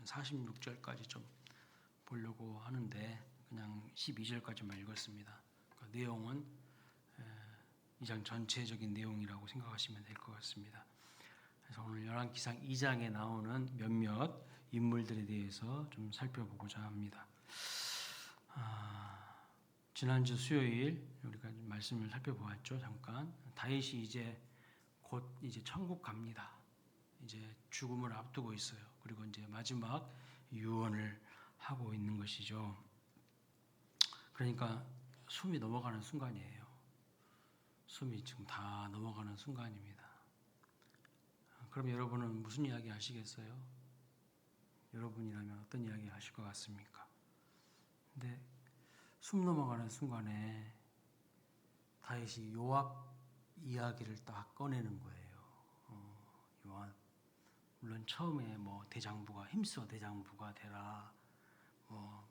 46절까지 좀 보려고 하는데 그냥 12절까지만 읽었습니다. 그 내용은 2장 전체적인 내용이라고 생각하시면 될 것 같습니다. 그래서 오늘 열왕기상 2장에 나오는 몇몇 인물들에 대해서 좀 살펴보고자 합니다. 지난주 수요일 우리가 말씀을 살펴보았죠. 잠깐 다윗이 이제 곧 이제 천국 갑니다. 이제 죽음을 앞두고 있어요. 그리고 이제 마지막 유언을 하고 있는 것이죠. 그러니까 숨이 넘어가는 순간이에요. 숨이 지금 다 넘어가는 순간입니다. 그럼 여러분은 무슨 이야기 하시겠어요? 여러분이라면 어떤 이야기 하실 것 같습니까? 근데 숨 넘어가는 순간에 다윗이 요압 이야기를 딱 꺼내는 거예요. 요압 물론 처음에 뭐 대장부가 힘써 대장부가 되라,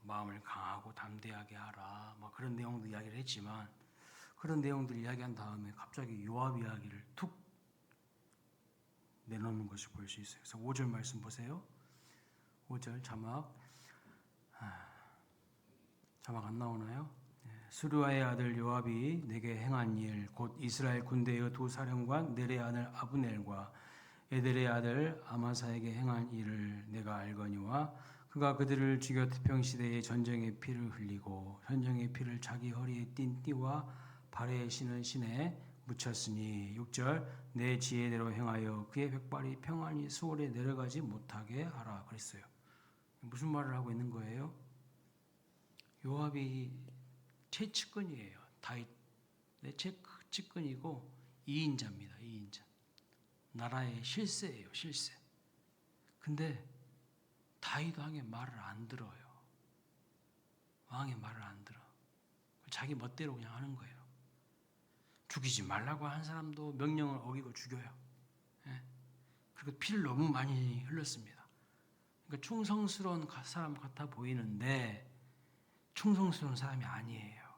마음을 강하고 담대하게 하라, 그런 내용도 이야기를 했지만 그런 내용들 이야기한 다음에 갑자기 요압 이야기를 툭 내놓는 것을 볼 수 있어요. 그래서 5절 말씀 보세요. 5절 자막 안 나오나요? 수르아의 아들 요압이 내게 행한 일, 곧 이스라엘 군대의 두 사령관 넬의 아들 아브넬과 에델의 아들 아마사에게 행한 일을 내가 알거니와 그가 그들을 죽여 태평시대에 전쟁의 피를 흘리고 전쟁의 피를 자기 허리에 띤 띠와 발에 신은 신에 묻혔으니 6절 내 지혜대로 행하여 그의 백발이 평안히 수월에 내려가지 못하게 하라 그랬어요. 무슨 말을 하고 있는 거예요? 요압이 최측근이에요. 다윗의 최측근이고 2인자입니다. 2인자. 나라의 실세예요. 실세. 근데 다윗 왕의 말을 안 들어요. 왕의 말을 안 들어. 자기 멋대로 그냥 하는 거예요. 죽이지 말라고 한 사람도 명령을 어기고 죽여요. 그리고 피를 너무 많이 흘렸습니다. 그러니까 충성스러운 사람 같아 보이는데 충성스러운 사람이 아니에요.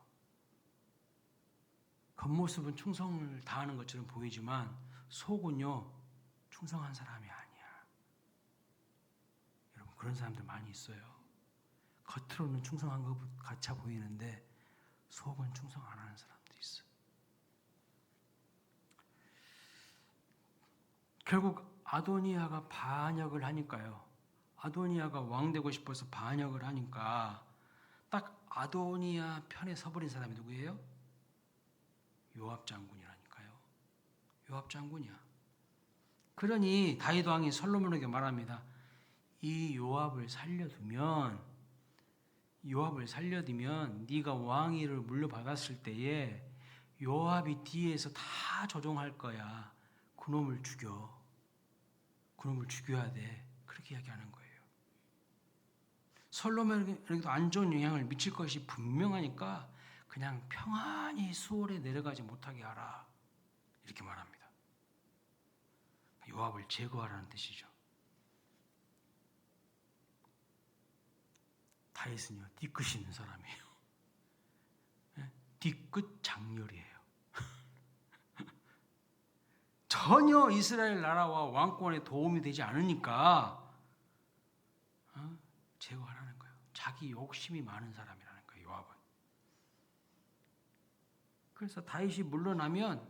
겉모습은 충성을 다하는 것처럼 보이지만 속은요 충성한 사람이 아니야. 여러분 그런 사람들 많이 있어요. 겉으로는 충성한 것 같아 보이는데 속은 충성 안 하는 사람도 있어요. 결국 아도니아가 반역을 하니까요. 아도니아가 왕 되고 싶어서 반역을 하니까 딱 아도니아 편에 서버린 사람이 누구예요? 요압 장군이라니까요. 요압 장군이야. 그러니 다윗 왕이 솔로몬에게 말합니다. 이 요압을 살려두면 네가 왕위를 물려받았을 때에 요압이 뒤에서 다 조종할 거야. 그놈을 죽여. 그놈을 죽여야 돼. 그렇게 이야기하는 거예요. 솔로몬에게도 안 좋은 영향을 미칠 것이 분명하니까 그냥 평안히 수월에 내려가지 못하게 하라. 이렇게 말합니다. 요압을 제거하라는 뜻이죠. 다윗은요 뒤끝이 있는 사람이에요. 뒤끝 장렬이에요. 전혀 이스라엘 나라와 왕권에 도움이 되지 않으니까 제거하라는 거예요. 자기 욕심이 많은 사람이라는 거예요. 요압은. 그래서 다윗이 물러나면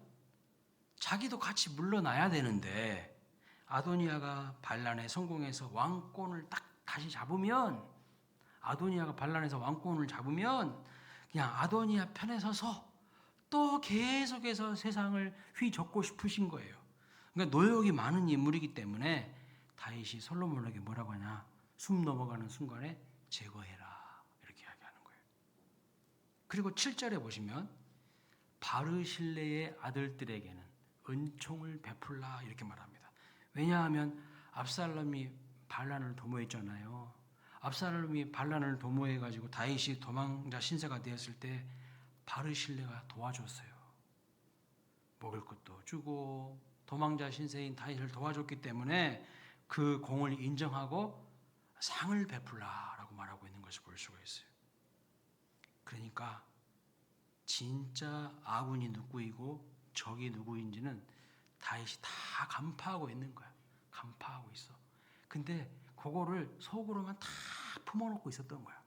자기도 같이 물러나야 되는데 아도니아가 반란에 성공해서 왕권을 딱 다시 잡으면 그냥 아도니아 편에 서서 또 계속해서 세상을 휘젓고 싶으신 거예요. 그러니까 노역이 많은 인물이기 때문에 다윗이 솔로몬에게 뭐라고 하냐? 숨 넘어가는 순간에 제거해라. 이렇게 이야기하는 거예요. 그리고 7절에 보시면 바르실레의 아들들에게는 은총을 베풀라 이렇게 말합니다. 왜냐하면 압살롬이 반란을 도모했잖아요. 압살롬이 반란을 도모해가지고 다윗이 도망자 신세가 되었을 때 바르실레가 도와줬어요. 먹을 것도 주고 도망자 신세인 다윗을 도와줬기 때문에 그 공을 인정하고 상을 베풀라라고 말하고 있는 것을 볼 수가 있어요. 그러니까 진짜 아군이 누구이고 적이 누구인지는 다윗이 다 간파하고 있는 거야. 간파하고 있어. 근데 그거를 속으로만 다 품어놓고 있었던 거야.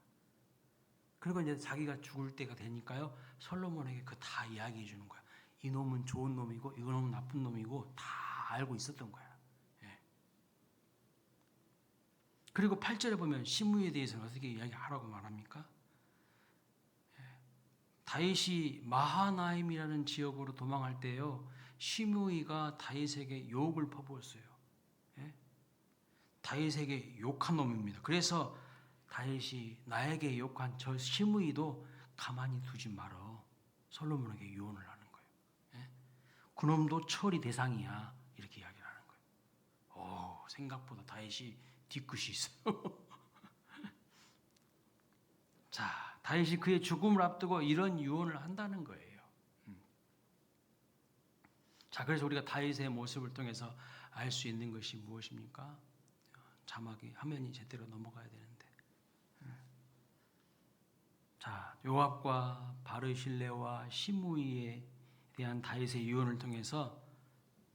그리고 이제 자기가 죽을 때가 되니까요, 솔로몬에게 그 다 이야기해 주는 거야. 이 놈은 좋은 놈이고 이 놈은 나쁜 놈이고 다 알고 있었던 거야. 예. 그리고 8절에 보면 시므이에 대해서는 어떻게 이야기하라고 말합니까? 다윗이 마하나임이라는 지역으로 도망할 때요, 시므이가 다윗에게 욕을 퍼부었어요. 예? 다윗에게 욕한 놈입니다. 그래서 다윗이 나에게 욕한 저 시므이도 가만히 두지 말어. 솔로몬에게 유언을 하는 거예요. 예? 그놈도 처리 대상이야. 이렇게 이야기를 하는 거예요. 생각보다 다윗이 뒤끝이 있어요. 자, 다윗이 그의 죽음을 앞두고 이런 유언을 한다는 거예요. 자, 그래서 우리가 다윗의 모습을 통해서 알 수 있는 것이 무엇입니까? 자막이 화면이 제대로 넘어가야 되는데. 자, 요압과 바르실레와 시므이에 대한 다윗의 유언을 통해서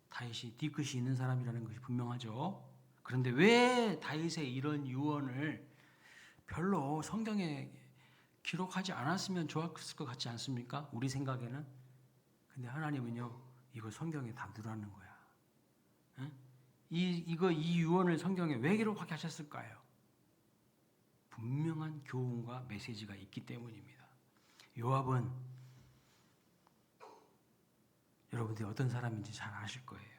다윗이 뒤끝이 있는 사람이라는 것이 분명하죠. 그런데 왜 다윗의 이런 유언을 별로 성경에 기록하지 않았으면 좋았을 것 같지 않습니까? 우리 생각에는. 근데 하나님은요, 이거 성경에 다 넣으라는 거야. 응? 이 유언을 성경에 왜 기록하게 하셨을까요? 분명한 교훈과 메시지가 있기 때문입니다. 요압은 여러분들이 어떤 사람인지 잘 아실 거예요.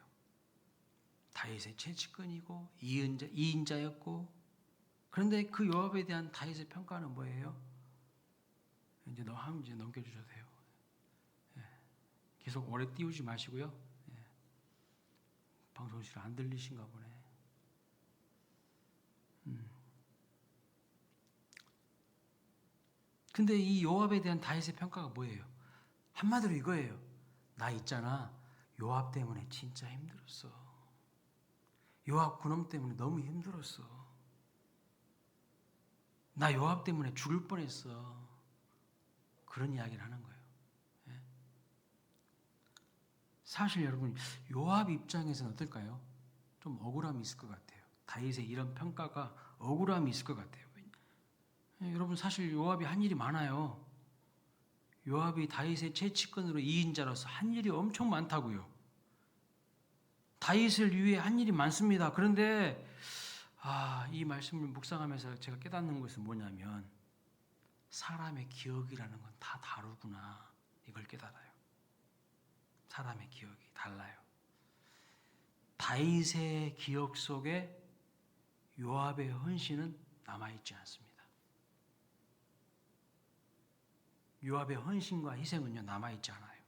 다윗의 최측근이고 이인자였고, 그런데 그 요압에 대한 다윗의 평가는 뭐예요? 이제 넘겨주셔도 돼요. 예. 계속 오래 띄우지 마시고요. 예. 방송실 안 들리신가 보네. 근데 이 요압에 대한 다윗의 평가가 뭐예요? 한마디로 이거예요. 나 있잖아, 요압 때문에 진짜 힘들었어. 요압 그놈 때문에 너무 힘들었어. 나 요압 때문에 죽을 뻔했어. 그런 이야기를 하는 거예요. 예? 사실 여러분, 요압 입장에서는 어떨까요? 좀 억울함이 있을 것 같아요. 다윗의 이런 평가가 억울함이 있을 것 같아요. 예, 여러분, 사실 요압이 한 일이 많아요. 요압이 다윗의 최측근으로 2인자로서 한 일이 엄청 많다고요. 다윗을 위해 한 일이 많습니다. 그런데 이 말씀을 묵상하면서 제가 깨닫는 것은 뭐냐면, 사람의 기억이라는 건 다 다르구나, 이걸 깨달아요. 사람의 기억이 달라요. 다윗의 기억 속에 요압의 헌신은 남아있지 않습니다. 요압의 헌신과 희생은요, 남아있지 않아요.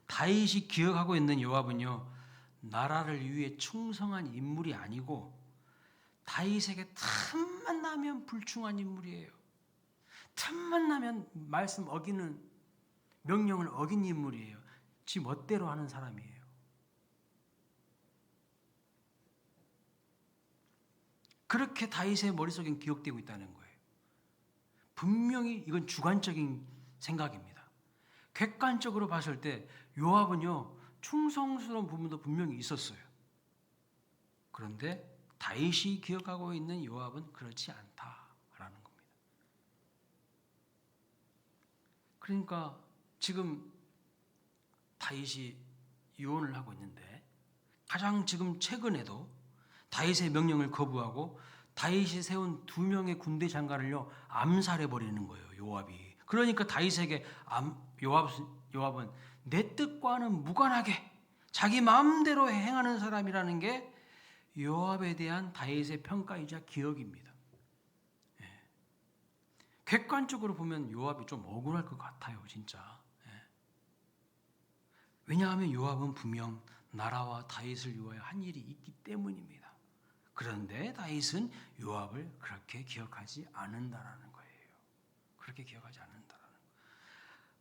다윗이 기억하고 있는 요압은요, 나라를 위해 충성한 인물이 아니고 다윗에게 틈만 나면 불충한 인물이에요. 틈만 나면 말씀 어기는, 명령을 어긴 인물이에요. 지 멋대로 하는 사람이에요. 그렇게 다윗의 머릿속엔 기억되고 있다는 거예요. 분명히 이건 주관적인 생각입니다. 객관적으로 봤을 때 요압은요, 충성스러운 부분도 분명히 있었어요. 그런데 다윗이 기억하고 있는 요압은 그렇지 않다라는 겁니다. 그러니까 지금 다윗이 유언을 하고 있는데, 가장 지금 최근에도 다윗의 명령을 거부하고 다윗이 세운 2명의 군대 장관을요, 암살해 버리는 거예요, 요압이. 그러니까 다윗에게 요압은 내 뜻과는 무관하게 자기 마음대로 행하는 사람이라는 게 요압에 대한 다윗의 평가이자 기억입니다. 예. 객관적으로 보면 요압이 좀 억울할 것 같아요, 진짜. 예. 왜냐하면 요압은 분명 나라와 다윗을 위하여 한 일이 있기 때문입니다. 그런데 다윗은 요압을 그렇게 기억하지 않는다라는 거예요. 그렇게 기억하지 않는다라는 거예요.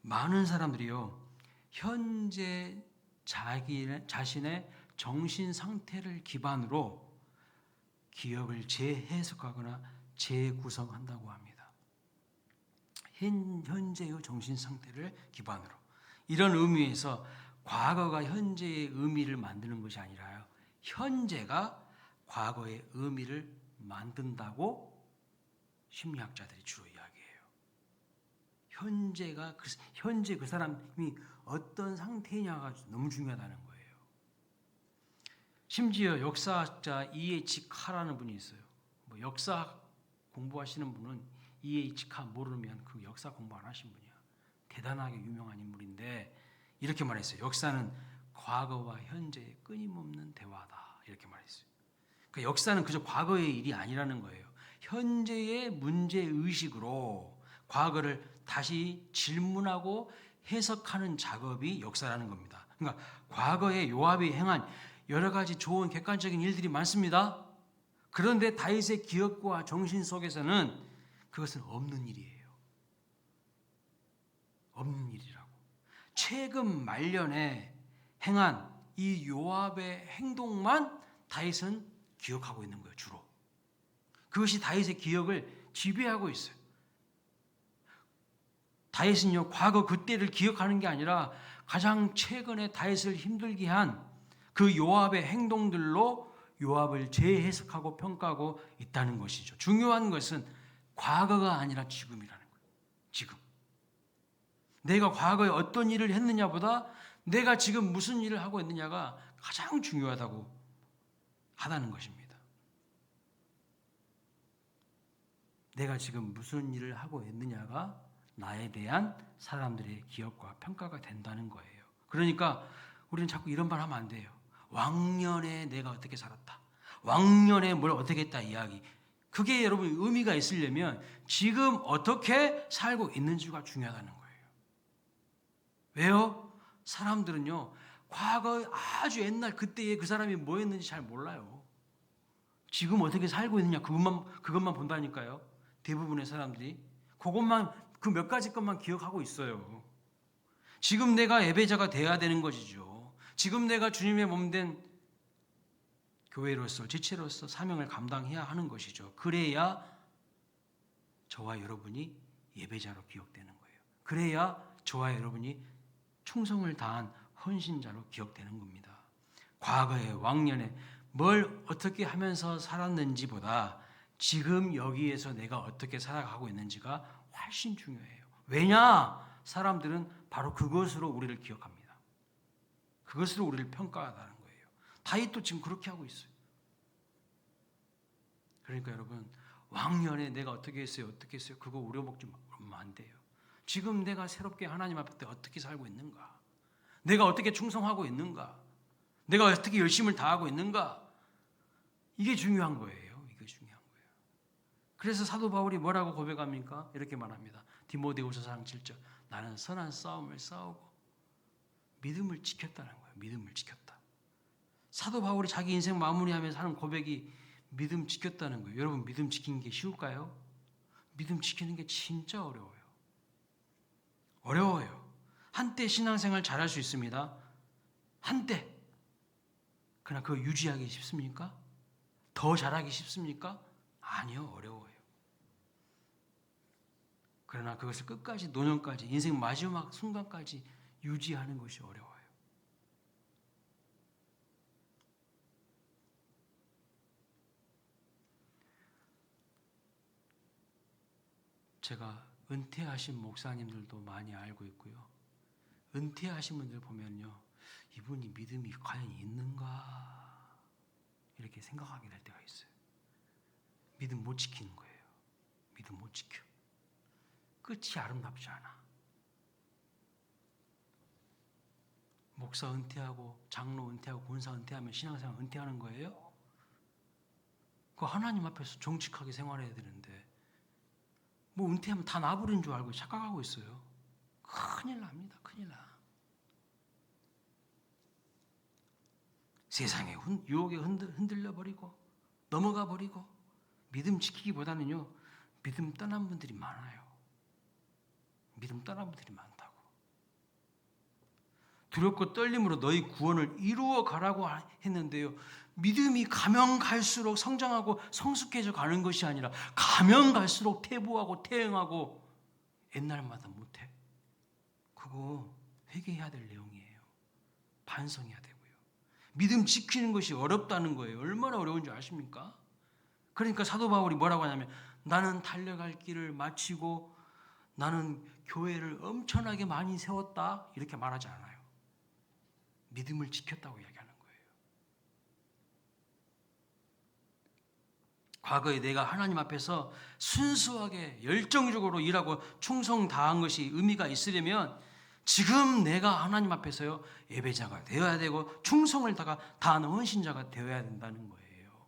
많은 사람들이요, 현재 자신의 정신 상태를 기반으로 기억을 재해석하거나 재구성한다고 합니다. 현재의 정신 상태를 기반으로. 이런 의미에서 과거가 현재의 의미를 만드는 것이 아니라요, 현재가 과거의 의미를 만든다고 심리학자들이 주로 이야기해요. 현재 그 사람이 어떤 상태냐가 너무 중요하다는 거예요. 심지어 역사학자 E.H. 카라는 분이 있어요. 역사 공부하시는 분은 E.H. 카 모르면 그 역사 공부 안 하신 분이야. 대단하게 유명한 인물인데 이렇게 말했어요. 역사는 과거와 현재의 끊임없는 대화다. 이렇게 말했어요. 그러니까 역사는 그저 과거의 일이 아니라는 거예요. 현재의 문제의식으로 과거를 다시 질문하고 해석하는 작업이 역사라는 겁니다. 그러니까 과거에 요압이 행한 여러 가지 좋은 객관적인 일들이 많습니다. 그런데 다윗의 기억과 정신 속에서는 그것은 없는 일이에요. 없는 일이라고. 최근 말년에 행한 이 요압의 행동만 다윗은 기억하고 있는 거예요. 주로. 그것이 다윗의 기억을 지배하고 있어요. 다윗은요, 과거 그때를 기억하는 게 아니라 가장 최근에 다윗을 힘들게 한 그 요압의 행동들로 요압을 재해석하고 평가하고 있다는 것이죠. 중요한 것은 과거가 아니라 지금이라는 거예요. 지금. 내가 과거에 어떤 일을 했느냐보다 내가 지금 무슨 일을 하고 있느냐가 가장 중요하다고 하다는 것입니다. 내가 지금 무슨 일을 하고 있느냐가 나에 대한 사람들의 기억과 평가가 된다는 거예요. 그러니까 우리는 자꾸 이런 말 하면 안 돼요. 왕년에 내가 어떻게 살았다. 왕년에 뭘 어떻게 했다 이야기. 그게 여러분 의미가 있으려면 지금 어떻게 살고 있는지가 중요하다는 거예요. 왜요? 사람들은요, 과거 아주 옛날 그때에 그 사람이 뭐 했는지 잘 몰라요. 지금 어떻게 살고 있느냐 그것만 본다니까요. 대부분의 사람들이 그것만 그 몇 가지 것만 기억하고 있어요. 지금 내가 예배자가 돼야 되는 것이죠. 지금 내가 주님의 몸된 교회로서 지체로서 사명을 감당해야 하는 것이죠. 그래야 저와 여러분이 예배자로 기억되는 거예요. 그래야 저와 여러분이 충성을 다한 헌신자로 기억되는 겁니다. 과거에 왕년에 뭘 어떻게 하면서 살았는지보다 지금 여기에서 내가 어떻게 살아가고 있는지가 훨씬 중요해요. 왜냐? 사람들은 바로 그것으로 우리를 기억합니다. 그것으로 우리를 평가한다는 거예요. 다윗도 지금 그렇게 하고 있어요. 그러니까 여러분, 왕년에 내가 어떻게 했어요? 그거 우려먹지 말면 안 돼요. 지금 내가 새롭게 하나님 앞에 어떻게 살고 있는가? 내가 어떻게 충성하고 있는가? 내가 어떻게 열심을 다하고 있는가? 이게 중요한 거예요. 이게 중요한 거예요. 그래서 사도 바울이 뭐라고 고백합니까? 이렇게 말합니다. 디모데후서 4장 7절. 나는 선한 싸움을 싸우고 믿음을 지켰다는 거예요. 믿음을 지켰다. 사도 바울이 자기 인생 마무리하면서 하는 고백이 믿음 지켰다는 거예요. 여러분, 믿음 지키는 게 쉬울까요? 믿음 지키는 게 진짜 어려워요. 어려워요. 한때 신앙생활 잘할 수 있습니다. 한때. 그러나 그거 유지하기 쉽습니까? 더 잘하기 쉽습니까? 아니요, 어려워요. 그러나 그것을 끝까지, 노년까지, 인생 마지막 순간까지 유지하는 것이 어려워요. 제가 은퇴하신 목사님들도 많이 알고 있고요. 은퇴하신 분들 보면요, 이분이 믿음이 과연 있는가 이렇게 생각하게 될 때가 있어요. 믿음 못 지키는 거예요. 믿음 못 지켜. 끝이 아름답지 않아. 목사 은퇴하고 장로 은퇴하고 권사 은퇴하면 신앙생활 은퇴하는 거예요? 그 하나님 앞에서 정직하게 생활해야 되는데 뭐 은퇴하면 다 나버린 줄 알고 착각하고 있어요. 큰일 납니다. 큰일 나. 세상의 유혹에 흔들려 버리고 넘어가 버리고 믿음 지키기보다는요, 믿음 떠난 분들이 많아요. 믿음 떠난 분들이 많다고. 두렵고 떨림으로 너희 구원을 이루어 가라고 했는데요, 믿음이 가면 갈수록 성장하고 성숙해져 가는 것이 아니라 가면 갈수록 퇴보하고 퇴행하고 옛날마다 못해. 그거 회개해야 될 내용이에요. 반성해야 되고요. 믿음 지키는 것이 어렵다는 거예요. 얼마나 어려운지 아십니까? 그러니까 사도 바울이 뭐라고 하냐면 나는 달려갈 길을 마치고 나는 교회를 엄청나게 많이 세웠다 이렇게 말하지 않아요. 믿음을 지켰다고 이야기하는 거예요. 과거에 내가 하나님 앞에서 순수하게 열정적으로 일하고 충성 다한 것이 의미가 있으려면 지금 내가 하나님 앞에서요 예배자가 되어야 되고 충성을 다하는 헌신자가 되어야 된다는 거예요.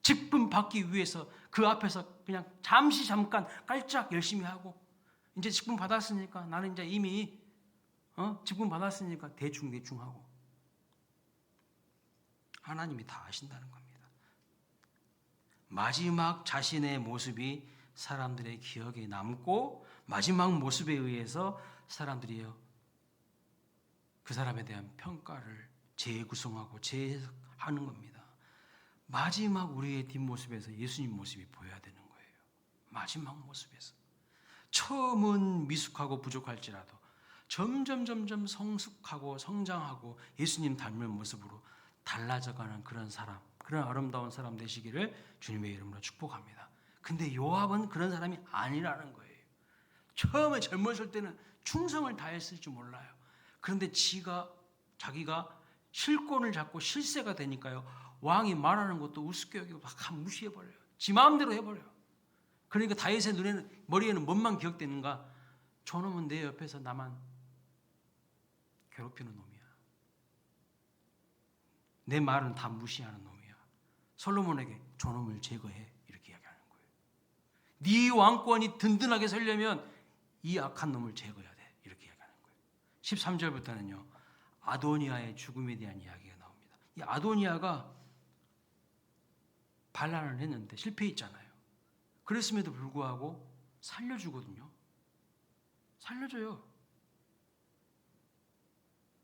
직분 받기 위해서 그 앞에서 그냥 잠깐 깔짝 열심히 하고 이제 직분 받았으니까 나는 이제 이미 직분 받았으니까 대충 하고 하나님이 다 아신다는 겁니다. 마지막 자신의 모습이 사람들의 기억에 남고 마지막 모습에 의해서 사람들이요 그 사람에 대한 평가를 재구성하고 재해석하는 겁니다. 마지막 우리의 뒷모습에서 예수님 모습이 보여야 되는 거예요. 마지막 모습에서. 처음은 미숙하고 부족할지라도 점점 성숙하고 성장하고 예수님 닮은 모습으로 달라져가는 그런 사람, 그런 아름다운 사람 되시기를 주님의 이름으로 축복합니다. 근데 요압은 그런 사람이 아니라는 거예요. 처음에 젊었을 때는 충성을 다했을 줄 몰라요. 그런데 자기가 실권을 잡고 실세가 되니까요. 왕이 말하는 것도 우습게 여기고 막 무시해버려요. 지 마음대로 해버려요. 그러니까 다윗의 머리에는 뭔만 기억되는가? 저놈은 내 옆에서 나만 괴롭히는 놈이야. 내 말은 다 무시하는 놈이야. 솔로몬에게 저놈을 제거해 이렇게 이야기하는 거예요. 네 왕권이 든든하게 서려면 이 악한 놈을 제거해야 돼 이렇게 이야기하는 거예요. 13절부터는요 아도니아의 죽음에 대한 이야기가 나옵니다. 이 아도니아가 반란을 했는데 실패했잖아요. 그랬음에도 불구하고 살려주거든요. 살려줘요.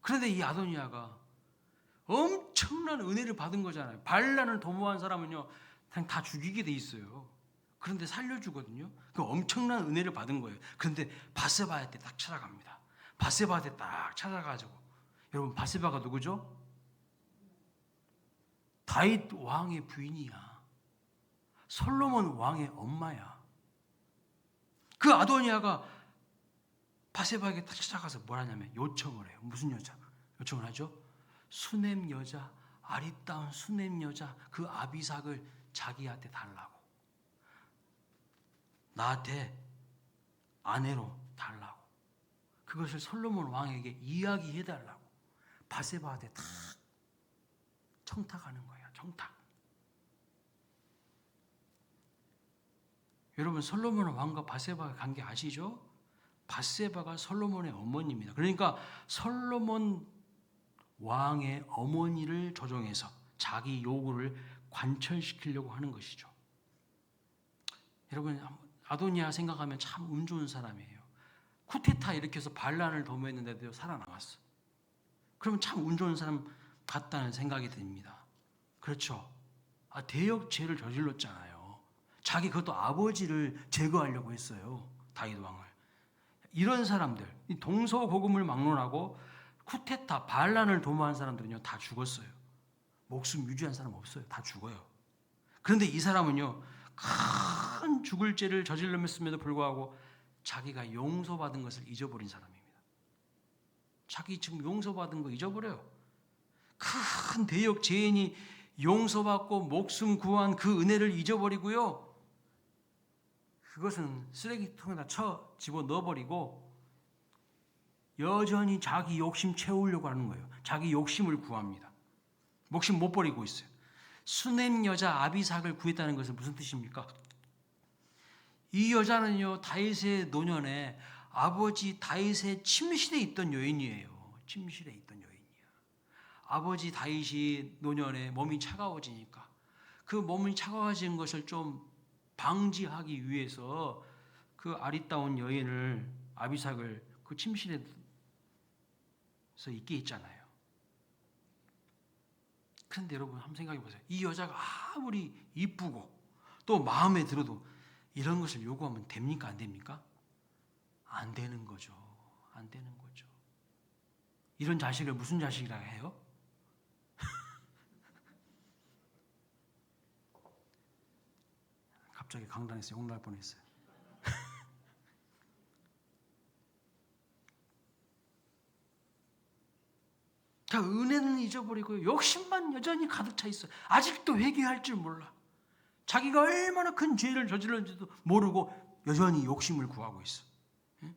그런데 이 아도니아가 엄청난 은혜를 받은 거잖아요. 반란을 도모한 사람은요 그냥 다 죽이게 돼 있어요. 그런데 살려주거든요. 그 엄청난 은혜를 받은 거예요. 그런데 바세바한테 딱 찾아갑니다. 바세바한테 딱 찾아가지고 여러분 바세바가 누구죠? 다윗 왕의 부인이야. 솔로몬 왕의 엄마야. 그 아도니아가 바세바에게 딱 찾아가서 뭘 하냐면 요청을 해요. 무슨 요청을 하죠? 수냄 여자, 아리따운 수냄 여자 그 아비삭을 자기한테 달라고. 나한테 아내로 달라고. 그것을 솔로몬 왕에게 이야기해달라고. 바세바한테 다 청탁하는 거예요. 청탁. 여러분 솔로몬 왕과 바세바가 관계 아시죠? 바세바가 솔로몬의 어머니입니다. 그러니까 솔로몬 왕의 어머니를 조종해서 자기 요구를 관철시키려고 하는 것이죠. 여러분 아도니아 생각하면 참 운 좋은 사람이에요. 쿠데타 일으켜서 반란을 도모했는데도 살아남았어. 그러면 참 운 좋은 사람 같다는 생각이 듭니다. 그렇죠. 대역죄를 저질렀잖아요. 자기 그것도 아버지를 제거하려고 했어요. 다윗 왕을. 이런 사람들, 동서고금을 막론하고 쿠데타, 반란을 도모한 사람들은요 다 죽었어요. 목숨 유지한 사람 없어요. 다 죽어요. 그런데 이 사람은요 큰 죽을 죄를 저질렀음에도 불구하고 자기가 용서받은 것을 잊어버린 사람입니다. 자기 지금 용서받은 거 잊어버려요. 큰 대역 죄인이 용서받고 목숨 구한 그 은혜를 잊어버리고요. 그것은 쓰레기통에다 집어 넣어버리고 여전히 자기 욕심 채우려고 하는 거예요. 자기 욕심을 구합니다. 목심 못 버리고 있어요. 수냄 여자 아비삭을 구했다는 것은 무슨 뜻입니까? 이 여자는요 다윗의 노년에 아버지 다윗의 침실에 있던 여인이에요. 침실에 있던 여인이야. 아버지 다윗이 노년에 몸이 차가워지니까 그 몸이 차가워진 것을 좀 방지하기 위해서 그 아리따운 여인을 아비삭을 그 침실에서 있게 했잖아요. 그런데 여러분 한번 생각해 보세요. 이 여자가 아무리 이쁘고 또 마음에 들어도 이런 것을 요구하면 됩니까? 안 됩니까? 안 되는 거죠. 안 되는 거죠. 이런 자식을 무슨 자식이라 해요? 갑자기 강단에서 욕날 뻔했어요. 자, 은혜는 잊어버리고 욕심만 여전히 가득 차 있어요. 아직도 회개할 줄 몰라. 자기가 얼마나 큰 죄를 저질렀는지도 모르고 여전히 욕심을 구하고 있어. 응?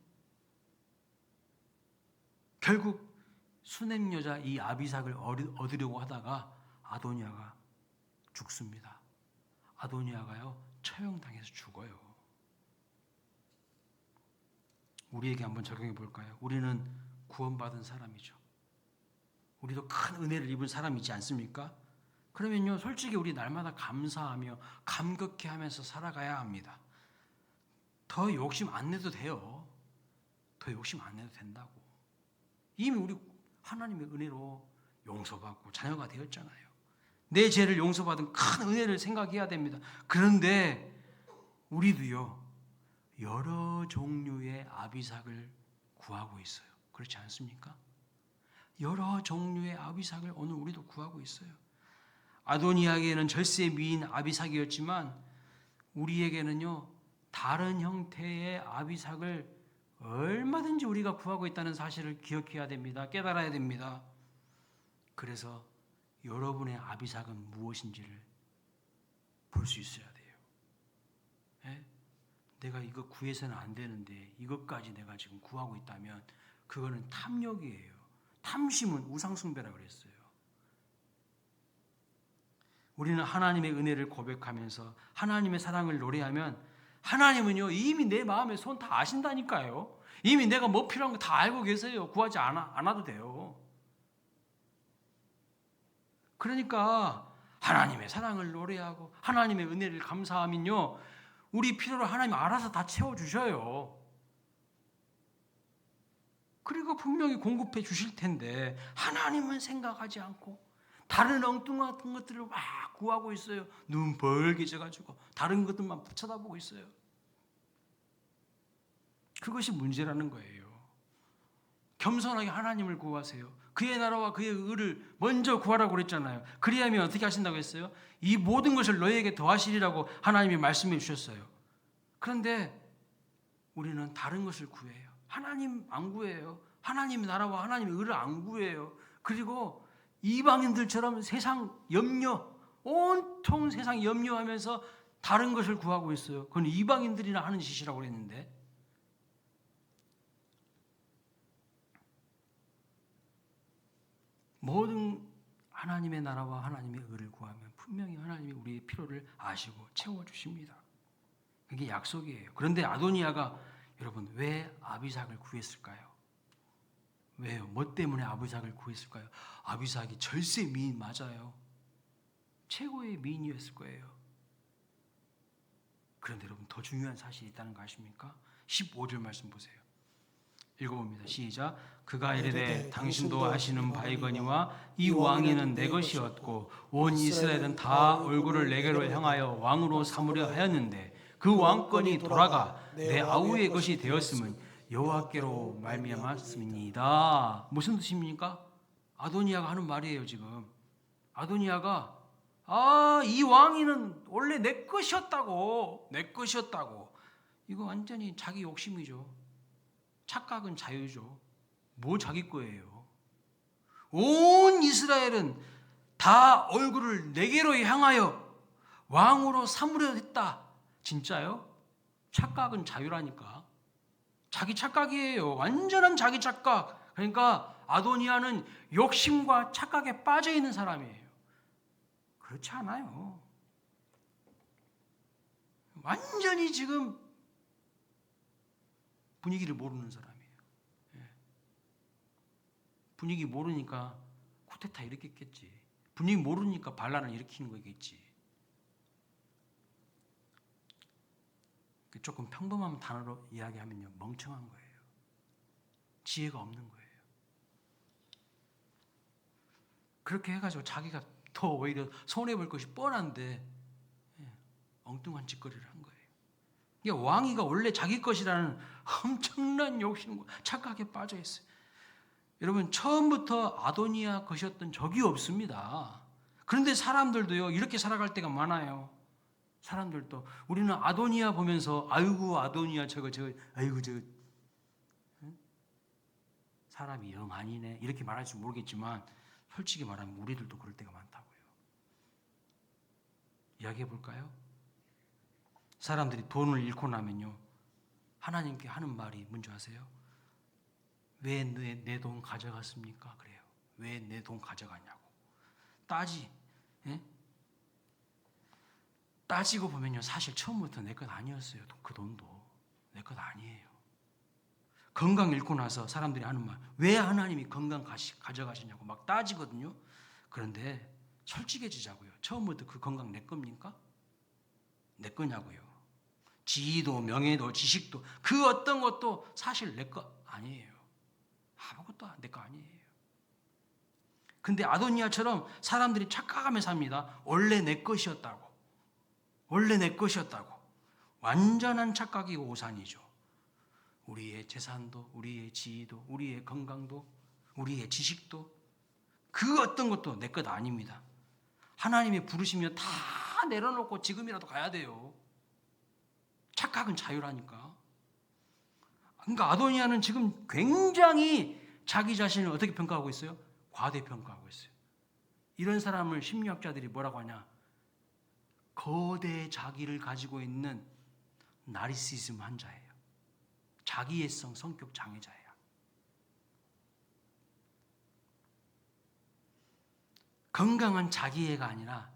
결국 수냄 여자 이 아비삭을 얻으려고 하다가 아도니아가 죽습니다. 아도니아가요 처형당해서 죽어요. 우리에게 한번 적용해 볼까요? 우리는 구원받은 사람이죠. 우리도 큰 은혜를 입은 사람이지 않습니까? 그러면요 솔직히 우리 날마다 감사하며 감격해하면서 살아가야 합니다. 더 욕심 안 내도 돼요. 더 욕심 안 내도 된다고. 이미 우리 하나님의 은혜로 용서받고 자녀가 되었잖아요. 내 죄를 용서받은 큰 은혜를 생각해야 됩니다. 그런데 우리도요 여러 종류의 아비삭을 구하고 있어요. 그렇지 않습니까? 여러 종류의 아비삭을 오늘 우리도 구하고 있어요. 아도니아에게는 절세 미인 아비삭이었지만 우리에게는요 다른 형태의 아비삭을 얼마든지 우리가 구하고 있다는 사실을 기억해야 됩니다. 깨달아야 됩니다. 그래서 여러분의 아비삭은 무엇인지를 볼 수 있어야 돼요. 예? 내가 이거 구해서는 안 되는데 이것까지 내가 지금 구하고 있다면 그거는 탐욕이에요. 탐심은 우상숭배라고 그랬어요. 우리는 하나님의 은혜를 고백하면서 하나님의 사랑을 노래하면 하나님은요 이미 내 마음의 손 다 아신다니까요. 이미 내가 뭐 필요한 거 다 알고 계세요. 구하지 않아도 돼요. 그러니까 하나님의 사랑을 노래하고 하나님의 은혜를 감사하면요 우리 필요를 하나님 알아서 다 채워주셔요. 그리고 분명히 공급해 주실 텐데 하나님은 생각하지 않고 다른 엉뚱한 것들을 막 구하고 있어요. 눈 벌게 져가지고 다른 것들만 쳐다보고 있어요. 그것이 문제라는 거예요. 겸손하게 하나님을 구하세요. 그의 나라와 그의 의를 먼저 구하라고 그랬잖아요. 그리하면 어떻게 하신다고 했어요? 이 모든 것을 너희에게 더하시리라고 하나님이 말씀해 주셨어요. 그런데 우리는 다른 것을 구해요. 하나님 안 구해요. 하나님의 나라와 하나님의 의를 안 구해요. 그리고 이방인들처럼 세상 염려, 온통 세상 염려하면서 다른 것을 구하고 있어요. 그건 이방인들이나 하는 짓이라고 그랬는데 모든 하나님의 나라와 하나님의 의를 구하면 분명히 하나님이 우리의 필요를 아시고 채워주십니다. 그게 약속이에요. 그런데 아도니아가 여러분 왜 아비삭을 구했을까요? 왜요? 뭐 때문에 아비삭을 구했을까요? 아비삭이 절세 미인 맞아요. 최고의 미인이었을 거예요. 그런데 여러분 더 중요한 사실이 있다는 거 아십니까? 15절 말씀 보세요. 읽어봅니다. 시작. 그가 이르되 당신도 아시는 바이거니와 이 왕위는 내 것이었고 온 이스라엘은 다 얼굴을 내게로 향하여 왕으로 삼으려 하였는데 그 왕권이 돌아가 내 아우의 것이 되었음은 여호와께로 말미암았습니다. 무슨 뜻입니까? 아도니아가 하는 말이에요. 지금 아도니아가 이 왕위는 원래 내 것이었다고. 이거 완전히 자기 욕심이죠. 착각은 자유죠. 뭐 자기 거예요. 온 이스라엘은 다 얼굴을 내게로 향하여 왕으로 삼으려 했다. 진짜요? 착각은 자유라니까. 자기 착각이에요. 완전한 자기 착각. 그러니까 아도니아는 욕심과 착각에 빠져 있는 사람이에요. 그렇지 않아요. 완전히 지금 분위기를 모르는 사람이에요. 분위기 모르니까 쿠데타 일으켰겠지. 분위기 모르니까 반란을 일으키는 거겠지. 조금 평범한 단어로 이야기하면요, 멍청한 거예요. 지혜가 없는 거예요. 그렇게 해가지고 자기가 더 오히려 손해볼 것이 뻔한데 엉뚱한 짓거리를 한 거예요. 이게 왕위가 원래 자기 것이라는 엄청난 욕심과 착각에 빠져 있어요. 여러분 처음부터 아도니아 것이었던 적이 없습니다. 그런데 사람들도요 이렇게 살아갈 때가 많아요. 사람들도 우리는 아도니아 보면서 아이고 아도니아 저거 아이고 저거 사람이 영 아니네 이렇게 말할지 모르겠지만 솔직히 말하면 우리들도 그럴 때가 많다고요. 이야기해 볼까요? 사람들이 돈을 잃고 나면요 하나님께 하는 말이 뭔지 아세요? 왜 내 돈 가져갔습니까? 그래요. 왜 내 돈 가져가냐고 따지고 보면요 사실 처음부터 내 것 아니었어요. 그 돈도 내 것 아니에요. 건강 잃고 나서 사람들이 하는 말, 왜 하나님이 건강 가져가시냐고 막 따지거든요. 그런데 솔직해지자고요. 처음부터 그 건강 내 겁니까? 내 거냐고요. 지위도 명예도 지식도 그 어떤 것도 사실 내 거 아니에요. 아무것도 내 거 아니에요. 근데 아도니아처럼 사람들이 착각하며 삽니다. 원래 내 것이었다고. 원래 내 것이었다고. 완전한 착각이 오산이죠. 우리의 재산도, 우리의 지위도, 우리의 건강도, 우리의 지식도 그 어떤 것도 내 것 아닙니다. 하나님이 부르시면 다 내려놓고 지금이라도 가야 돼요. 착각은 자유라니까. 그러니까 아도니아는 지금 굉장히 자기 자신을 어떻게 평가하고 있어요? 과대평가하고 있어요. 이런 사람을 심리학자들이 뭐라고 하냐? 거대 자기를 가지고 있는 나르시시즘 환자예요. 자기애성 성격 장애자예요. 건강한 자기애가 아니라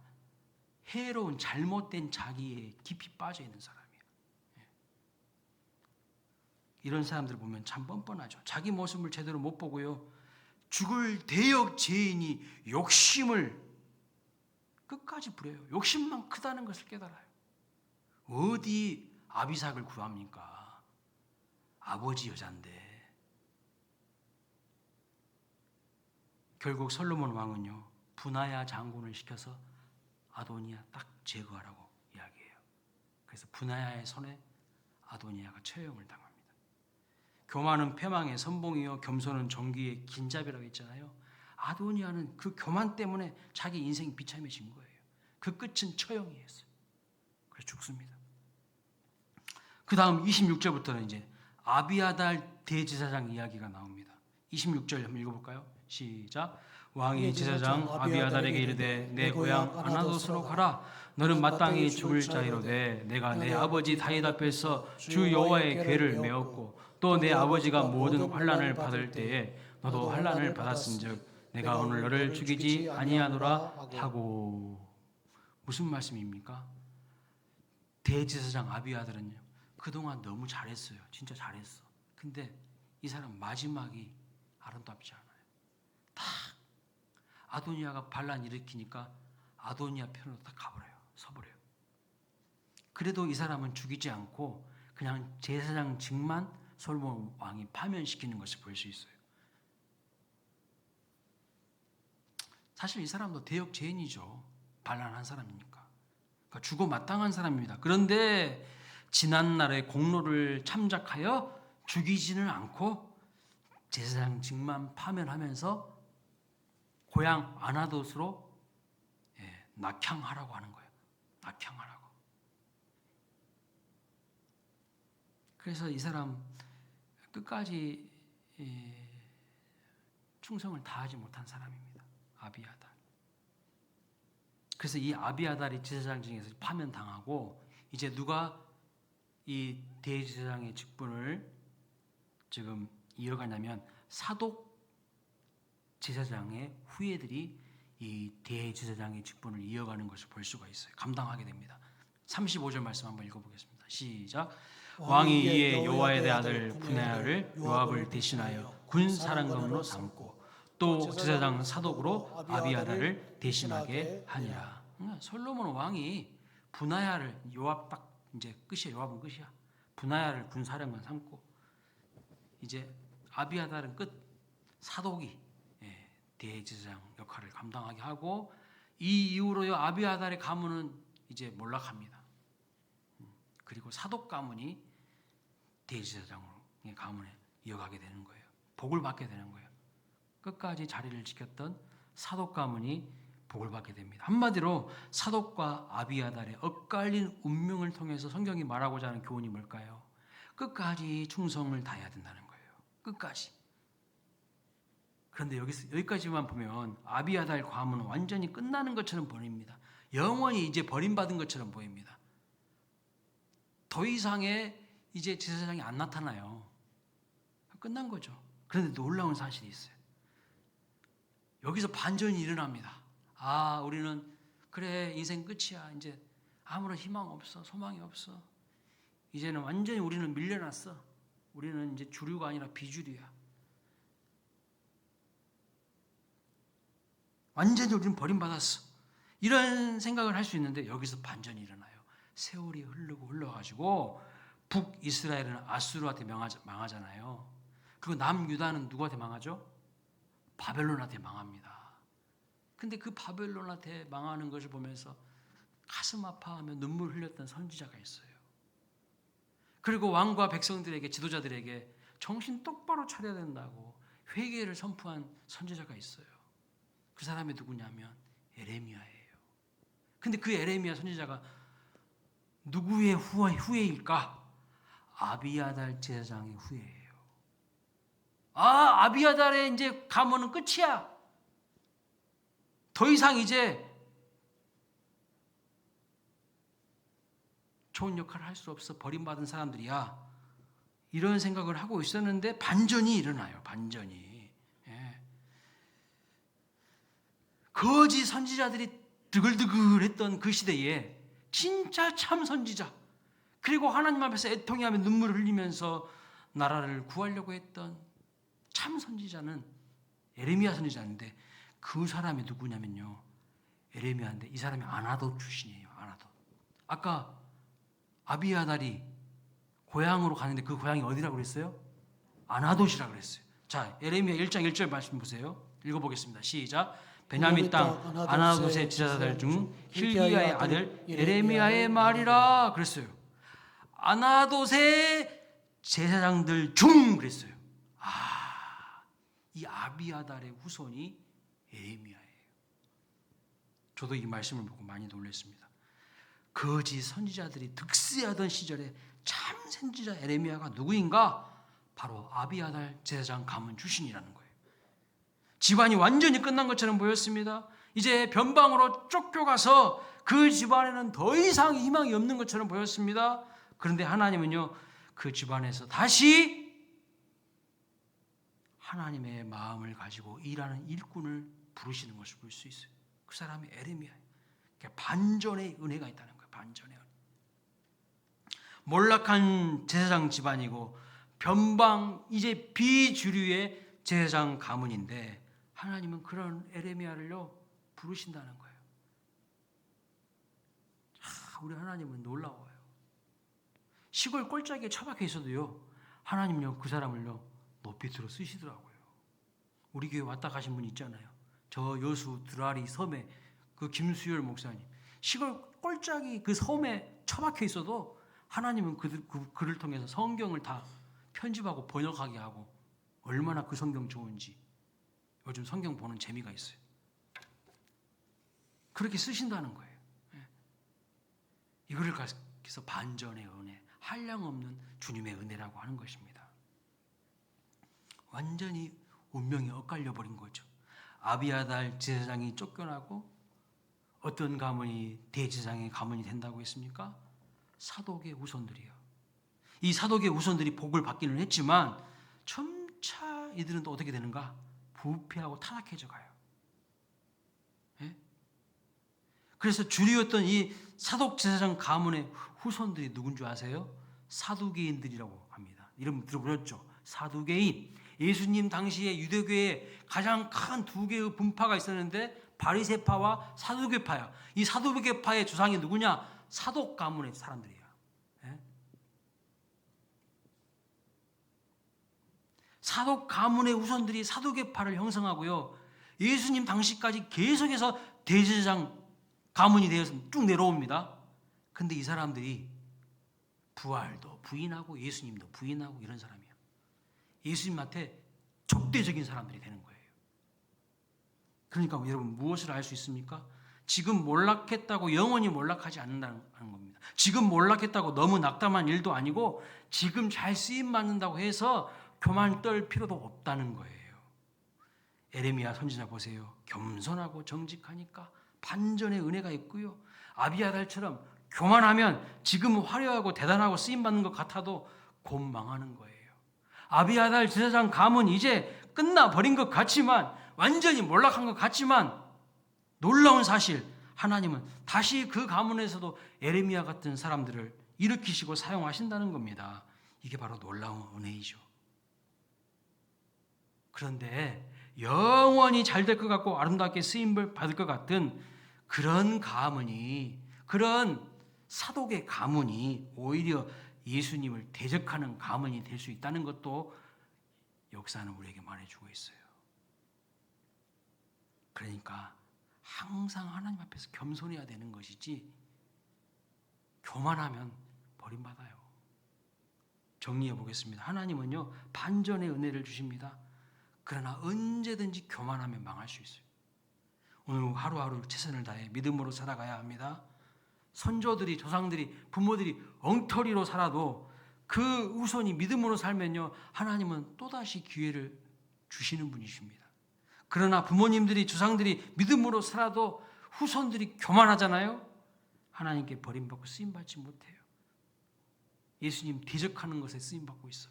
해로운 잘못된 자기애에 깊이 빠져 있는 사람이에요. 이런 사람들 보면 참 뻔뻔하죠. 자기 모습을 제대로 못 보고요. 죽을 대역 죄인이 욕심을 끝까지 부려요. 욕심만 크다는 것을 깨달아요. 어디 아비삭을 구합니까? 아버지 여잔데. 결국 솔로몬 왕은요. 분하야 장군을 시켜서 아도니아 딱 제거하라고 이야기해요. 그래서 분하야의 손에 아도니아가 처형을 당합니다. 교만은 패망의 선봉이요 겸손은 정귀의 긴잡이라고 했잖아요. 아도니아는 그 교만 때문에 자기 인생이 비참해진 거예요. 그 끝은 처형이었어요. 그래서 죽습니다. 그 다음 26절부터는 이제 아비아달 대제사장 이야기가 나옵니다. 26절 한번 읽어볼까요? 시작. 왕이 제사장 아비아달에게 이르되 내 고향 아나도스로 가라. 너는 마땅히 죽을 자이로되 내가 내 아버지 다윗 앞에서 주 여호와의 궤를 메었고 또 내 아버지가 모든 환난을 받을 때에 너도 환난을 받았은즉 내가 오늘 너를 죽이지 아니하노라 하고. 무슨 말씀입니까? 대제사장 아비아달은요 그동안 너무 잘했어요. 진짜 잘했어. 근데 이 사람 마지막이 아름답지 않아요. 딱 아도니아가 반란 일으키니까 아도니아 편으로 딱 가버려요. 서버려요. 그래도 이 사람은 죽이지 않고 그냥 제사장직만 솔로몬 왕이 파면시키는 것을 볼 수 있어요. 사실 이 사람도 대역 죄인이죠. 반란한 사람이니까. 그러니까 죽어 마땅한 사람입니다. 그런데 지난날의 공로를 참작하여 죽이지는 않고 제사장직만 파면하면서 고향 아나돗으로 낙향하라고 하는 거예요. 낙향하라고. 그래서 이 사람 끝까지 충성을 다하지 못한 사람입니다. 아비아달. 그래서 이 아비아달이 제사장직에서 파면당하고 이제 누가 이 대제사장의 직분을 지금 이어가냐면 사독 제사장의 후예들이 이 대제사장의 직분을 이어가는 것을 볼 수가 있어요. 감당하게 됩니다. 35절 말씀 한번 읽어보겠습니다. 시작. 왕이 이에 여호와의 아들 분하야를 요압을 대신하여 군사령관으로 삼고 또 제사장 사독으로 아비아달을 대신하게 하니라. 솔로몬 왕이 분하야를 요압 딱 이제 끝이야. 요압은 끝이야. 분하야를 군사령관 삼고 이제 아비아달은 끝. 사독이 대제사장 역할을 감당하게 하고 이 이후로요 아비아달의 가문은 이제 몰락합니다. 그리고 사독 가문이 대제사장의 가문에 이어가게 되는 거예요. 복을 받게 되는 거예요. 끝까지 자리를 지켰던 사독 가문이 복을 받게 됩니다. 한마디로 사독과 아비아달의 엇갈린 운명을 통해서 성경이 말하고자 하는 교훈이 뭘까요? 끝까지 충성을 다해야 된다는 거예요. 끝까지. 그런데 여기까지만 보면 아비아달 과문은 완전히 끝나는 것처럼 보입니다. 영원히 이제 버림받은 것처럼 보입니다. 더 이상의 이제 제사장이 안 나타나요. 끝난 거죠. 그런데 놀라운 사실이 있어요. 여기서 반전이 일어납니다. 아, 우리는 그래 인생 끝이야. 이제 아무런 희망 없어. 소망이 없어. 이제는 완전히 우리는 밀려났어. 우리는 이제 주류가 아니라 비주류야. 완전히 우리는 버림받았어. 이런 생각을 할 수 있는데 여기서 반전이 일어나요. 세월이 흐르고 흘러가지고 북이스라엘은 아수르한테 망하잖아요. 그리고 남유다는 누구한테 망하죠? 바벨론한테 망합니다. 근데 그 바벨론한테 망하는 것을 보면서 가슴 아파하며 눈물 흘렸던 선지자가 있어요. 그리고 왕과 백성들에게, 지도자들에게 정신 똑바로 차려야 된다고 회개를 선포한 선지자가 있어요. 그 사람이 누구냐면 에레미야예요. 근데 그 에레미야 선지자가 누구의 후예일까? 아비아달 제사장의 후예예요. 아, 아비아달의 이제 가문은 끝이야. 더 이상 이제 좋은 역할을 할 수 없어. 버림받은 사람들이야. 이런 생각을 하고 있었는데 반전이 일어나요. 반전이. 예. 거짓 선지자들이 드글드글했던 그 시대에 진짜 참 선지자, 그리고 하나님 앞에서 애통해하며 눈물을 흘리면서 나라를 구하려고 했던 참 선지자는 에레미야 선지자인데, 그 사람이 누구냐면요, 에레미야인데 이 사람이 아나돗 출신이에요. 아나돗. 아까 아비아달이 고향으로 가는데 그 고향이 어디라고 그랬어요? 아나돗이라고 그랬어요. 자, 에레미야 1장 1절 말씀 보세요. 읽어보겠습니다. 시작. 베냐민 땅 아나돗의 지사들 중 hil기야의 아들 에레미야의 말이라 그랬어요. 아나돗의 제사장들 중 그랬어요. 아, 이 아비아달의 후손이 에레미야예요. 저도 이 말씀을 보고 많이 놀랐습니다. 거짓 선지자들이 득세하던 시절에 참 선지자 에레미야가 누구인가? 바로 아비아달 제사장 가문 출신이라는 거예요. 집안이 완전히 끝난 것처럼 보였습니다. 이제 변방으로 쫓겨가서 그 집안에는 더 이상 희망이 없는 것처럼 보였습니다. 그런데 하나님은요, 그 집안에서 다시 하나님의 마음을 가지고 일하는 일꾼을 부르시는 것을 볼 수 있어요. 그 사람이 에레미야예요. 반전의 은혜가 있다는 거예요. 반전의 은혜. 몰락한 제사장 집안이고 변방 이제 비주류의 제사장 가문인데 하나님은 그런 에레미야를요 부르신다는 거예요. 우리 하나님은 놀라워요. 시골 꼴짝이에 처박혀 있어도요, 하나님은요 그 사람을요 높이 들어 쓰시더라고요. 우리 교회 왔다 가신 분 있잖아요. 저 여수 드라리 섬에 그 김수열 목사님, 시골 꼴짝이 그 섬에 처박혀 있어도 하나님은 그를 통해서 성경을 다 편집하고 번역하게 하고, 얼마나 그 성경 좋은지 요즘 성경 보는 재미가 있어요. 그렇게 쓰신다는 거예요. 이거를 그래서 반전의 은혜, 한량없는 주님의 은혜라고 하는 것입니다. 완전히 운명이 엇갈려 버린 거죠. 아비아달 제사장이 쫓겨나고 어떤 가문이 대제사장의 가문이 된다고 했습니까? 사독의 후손들이요. 이 사독의 후손들이 복을 받기는 했지만 점차 이들은 또 어떻게 되는가? 부패하고 타락해져 가요. 예? 그래서 주류였던 이 사독 제사장 가문의 후손들이 누군 줄 아세요? 사두개인들이라고 합니다. 이름 들어보셨죠? 사두개인. 예수님 당시에 유대교에 가장 큰 두 개의 분파가 있었는데 바리새파와 사두개파야. 이 사두개파의 조상이 누구냐? 사독 가문의 사람들이야. 예? 사독 가문의 후손들이 사두개파를 형성하고요, 예수님 당시까지 계속해서 대제사장 가문이 되어서 쭉 내려옵니다. 근데 이 사람들이 부활도 부인하고 예수님도 부인하고 이런 사람이에요. 예수님한테 적대적인 사람들이 되는 거예요. 그러니까 여러분 무엇을 알 수 있습니까? 지금 몰락했다고 영원히 몰락하지 않는다는 겁니다. 지금 몰락했다고 너무 낙담한 일도 아니고 지금 잘 쓰임 받는다고 해서 교만 떨 필요도 없다는 거예요. 에레미야 선지자 보세요. 겸손하고 정직하니까 반전의 은혜가 있고요. 아비아달처럼 교만하면 지금 화려하고 대단하고 쓰임 받는 것 같아도 곧 망하는 거예요. 아비아달 제사장 감은 이제 끝나버린 것 같지만, 완전히 몰락한 것 같지만, 놀라운 사실, 하나님은 다시 그 가문에서도 에레미야 같은 사람들을 일으키시고 사용하신다는 겁니다. 이게 바로 놀라운 은혜이죠. 그런데 영원히 잘 될 것 같고 아름답게 쓰임을 받을 것 같은 그런 가문이, 그런 사독의 가문이 오히려 예수님을 대적하는 가문이 될 수 있다는 것도 역사는 우리에게 말해주고 있어요. 그러니까 항상 하나님 앞에서 겸손해야 되는 것이지 교만하면 버림받아요. 정리해 보겠습니다. 하나님은요, 반전의 은혜를 주십니다. 그러나 언제든지 교만하면 망할 수 있어요. 오늘 하루하루 최선을 다해 믿음으로 살아가야 합니다. 선조들이, 조상들이, 부모들이 엉터리로 살아도 그 후손이 믿음으로 살면요, 하나님은 또다시 기회를 주시는 분이십니다. 그러나 부모님들이, 조상들이 믿음으로 살아도 후손들이 교만하잖아요. 하나님께 버림받고 쓰임받지 못해요. 예수님 대적하는 것에 쓰임받고 있어.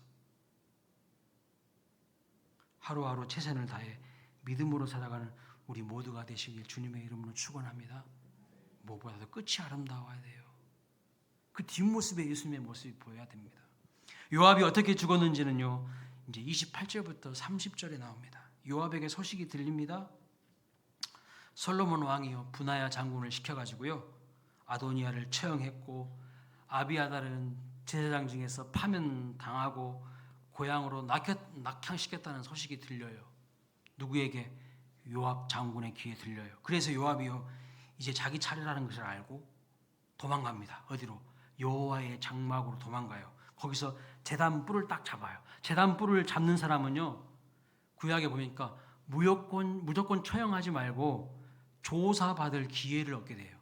하루하루 최선을 다해 믿음으로 살아가는 우리 모두가 되시길 주님의 이름으로 축원합니다. 무엇보다도 끝이 아름다워야 돼요. 그 뒷모습에 예수님의 모습이 보여야 됩니다. 요압이 어떻게 죽었는지는요, 이제 28절부터 30절에 나옵니다. 요압에게 소식이 들립니다. 솔로몬 왕이요, 분하야 장군을 시켜가지고요, 아도니아를 처형했고 아비아달은 제사장 중에서 파면당하고 고향으로 낙향시켰다는 소식이 들려요. 누구에게? 요압 장군의 귀에 들려요. 그래서 요압이요, 이제 자기 차례라는 것을 알고 도망갑니다. 어디로? 여호와의 장막으로 도망가요. 거기서 제단 뿔을 딱 잡아요. 제단 뿔을 잡는 사람은요, 구약에 보니까 무조건 처형하지 말고 조사받을 기회를 얻게 돼요.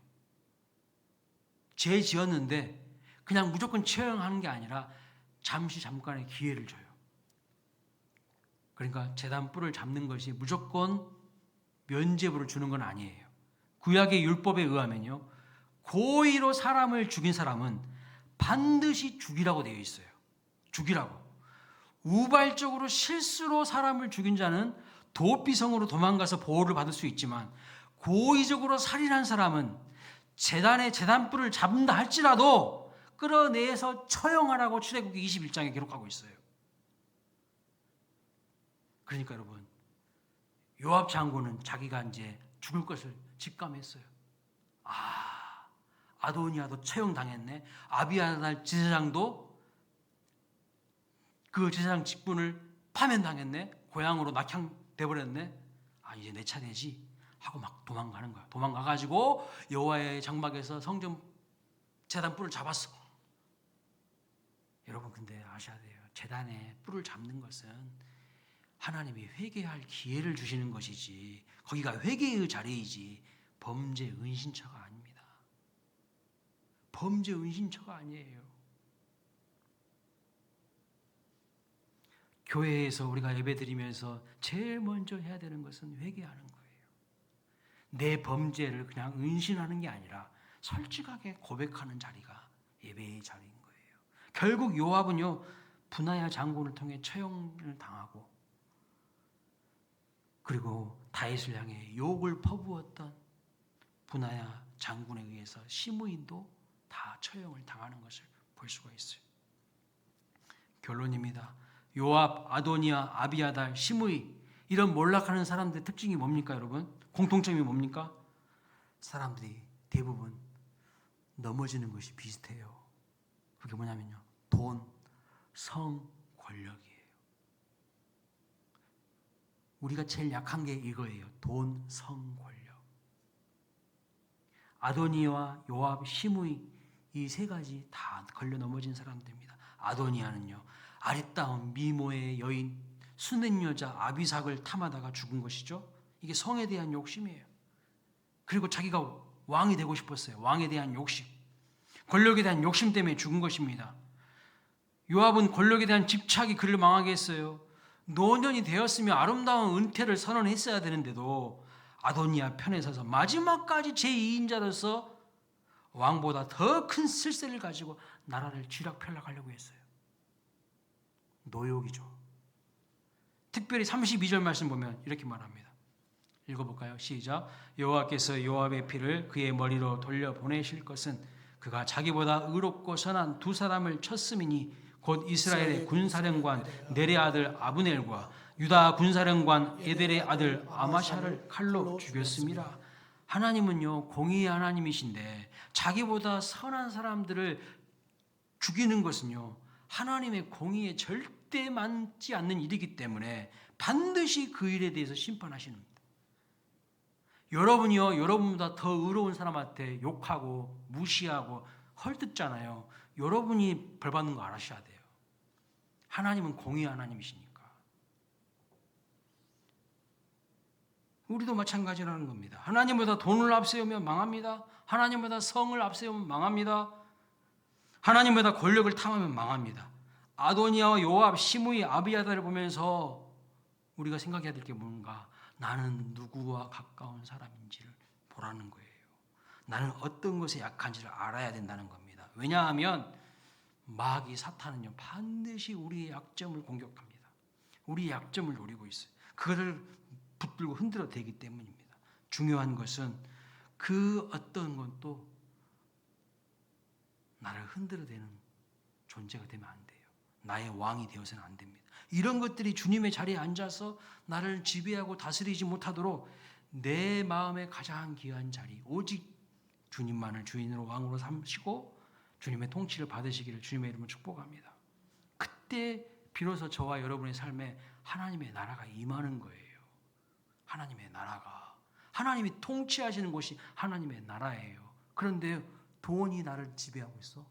죄 지었는데 그냥 무조건 처형하는 게 아니라 잠깐의 기회를 줘요. 그러니까 제단 뿔을 잡는 것이 무조건 면죄부를 주는 건 아니에요. 구약의 율법에 의하면요, 고의로 사람을 죽인 사람은 반드시 죽이라고 되어 있어요. 죽이라고. 우발적으로 실수로 사람을 죽인 자는 도피성으로 도망가서 보호를 받을 수 있지만, 고의적으로 살인한 사람은 제단뿔을 잡는다 할지라도 끌어내서 처형하라고 출애굽기 21장에 기록하고 있어요. 그러니까 여러분, 요압 장군은 자기가 이제 죽을 것을 직감했어요. 아도니아도 처형당했네. 아비아달 제사장도 그 제사장 직분을 파면당했네. 고향으로 낙향돼버렸네. 이제 내 차례지 하고 막 도망가는 거야. 도망가가지고 여호와의 장막에서 성전 제단 뿔을 잡았어. 여러분, 근데 아셔야 돼요. 제단에 뿔을 잡는 것은 하나님이 회개할 기회를 주시는 것이지, 거기가 회개의 자리이지 범죄 은신처가 아닙니다. 범죄 은신처가 아니에요. 교회에서 우리가 예배드리면서 제일 먼저 해야 되는 것은 회개하는 거예요. 내 범죄를 그냥 은신하는 게 아니라 솔직하게 고백하는 자리가 예배의 자리인 거예요. 결국 요압은요, 분하야 장군을 통해 처형을 당하고, 그리고 다윗을 향해 욕을 퍼부었던 분하야 장군에 의해서 시므이도 다 처형을 당하는 것을 볼 수가 있어요. 결론입니다. 요압, 아도니아, 아비아달, 시므이, 이런 몰락하는 사람들의 특징이 뭡니까, 여러분? 공통점이 뭡니까? 사람들이 대부분 넘어지는 것이 비슷해요. 그게 뭐냐면요, 돈, 성, 권력이에요. 우리가 제일 약한 게 이거예요. 돈, 성, 권력. 아도니아와 요압, 시므이, 이 세 가지 다 걸려 넘어진 사람들입니다. 아도니아는요, 아리따운 미모의 여인, 순행 여자 아비삭을 탐하다가 죽은 것이죠. 이게 성에 대한 욕심이에요. 그리고 자기가 왕이 되고 싶었어요. 왕에 대한 욕심. 권력에 대한 욕심 때문에 죽은 것입니다. 요압은 권력에 대한 집착이 그를 망하게 했어요. 노년이 되었으며 아름다운 은퇴를 선언했어야 되는데도 아도니아 편에 서서 마지막까지 제2인자로서 왕보다 더 큰 슬세를 가지고 나라를 쥐락펴락하려고 했어요. 노욕이죠. 특별히 32절 말씀 보면 이렇게 말합니다. 읽어볼까요? 시작. 여호와께서 요압의 피를 그의 머리로 돌려보내실 것은 그가 자기보다 의롭고 선한 두 사람을 쳤음이니 곧 이스라엘의 군사령관 넬의 아들 아브넬과 유다 군사령관 에델의 아들 아마샤를 칼로 죽였습니다. 하나님은요, 공의의 하나님이신데 자기보다 선한 사람들을 죽이는 것은요, 하나님의 공의에 절대 맞지 않는 일이기 때문에 반드시 그 일에 대해서 심판하시는 겁니다. 여러분이요, 여러분보다 더 의로운 사람한테 욕하고 무시하고 헐뜯잖아요. 여러분이 벌 받는 거 알아셔야 돼요. 하나님은 공의의 하나님이시니까. 우리도 마찬가지라는 겁니다. 하나님보다 돈을 앞세우면 망합니다. 하나님보다 성을 앞세우면 망합니다. 하나님보다 권력을 탐하면 망합니다. 아도니아와 요압, 시므이, 아비아다를 보면서 우리가 생각해야 될 게 뭔가? 나는 누구와 가까운 사람인지를 보라는 거예요. 나는 어떤 것에 약한지를 알아야 된다는 겁니다. 왜냐하면 마귀 사탄은요, 반드시 우리의 약점을 공격합니다. 우리의 약점을 노리고 있어요. 그것을 붙들고 흔들어 대기 때문입니다. 중요한 것은 그 어떤 것도 나를 흔들어 대는 존재가 되면 안 돼요. 나의 왕이 되어서는 안 됩니다. 이런 것들이 주님의 자리에 앉아서 나를 지배하고 다스리지 못하도록 내 마음의 가장 귀한 자리, 오직 주님만을 주인으로 왕으로 삼시고 주님의 통치를 받으시기를 주님의 이름으로 축복합니다. 그때 비로소 저와 여러분의 삶에 하나님의 나라가 임하는 거예요. 하나님의 나라가. 하나님이 통치하시는 곳이 하나님의 나라예요. 그런데 돈이 나를 지배하고 있어.